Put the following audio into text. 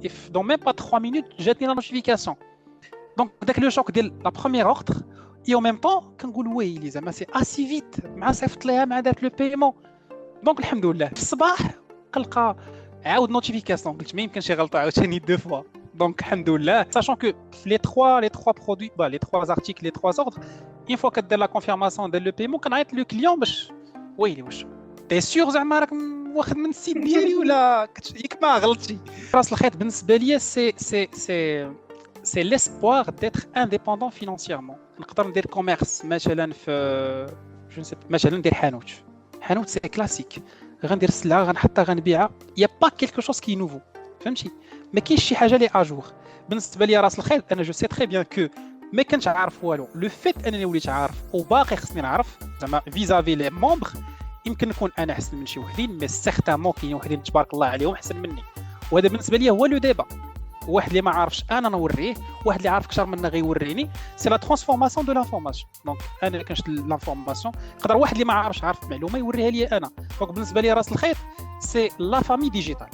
dans même pas 3 minutes جاتني la notification. Donc داك لو شوك ديال لا بروميير اوردر et en même temps كنقول ويلي زعما سي اسي فيت مع صيفط ليها مع دارت لو بايمون. دونك الحمد لله في الصباح كنلقى عاود نوتيفيكاسيون قلت ما يمكنش يغلطوا عاوتاني دو فوا. دونك الحمد لله sachant que les trois produits les trois articles les trois ordres une fois كدير لا كونفيرماسيون ديال لو بايمون كنعيط لو كليون باش ويلي واش تي سيغ زعما راك واخد من السيت ديالي ولا ياك ما غلطتي. راس الخيط بالنسبه ليا سي l'espoir d'être indépendant financièrement. نقدر ندير كوميرس مثلا في جو نسي مثلا ندير حانوت سي كلاسيك غندير السلعه غنحطها غنبيعها يا با كيلكو شوز كي نوفو فهمتي ما كاينش شي حاجه لي اجور. بالنسبه لي راس الخيط انا جو سي تري بيان كو ما كنتش عارف والو لو فيت انني وليت عارف وباقي خصني نعرف زعما فيزافي لي ممبر يمكن نكون انا احسن من شي وحدين مي سيغتامون كاينين وحدين تبارك الله عليهم احسن مني. وهذا بالنسبه لي هو لو ديبا. واحد اللي ما عارفش انا نوريه واحد اللي عارف اكثر منا غيوريني سي لا ترانسفورماسيون دو لانفورماسيون. دونك انا كنشد لانفورماسيون يقدر واحد اللي ما عارفش عارف معلومه يوريها لي انا. دونك بالنسبه لي راس الخيط سي لا فامي ديجيتال.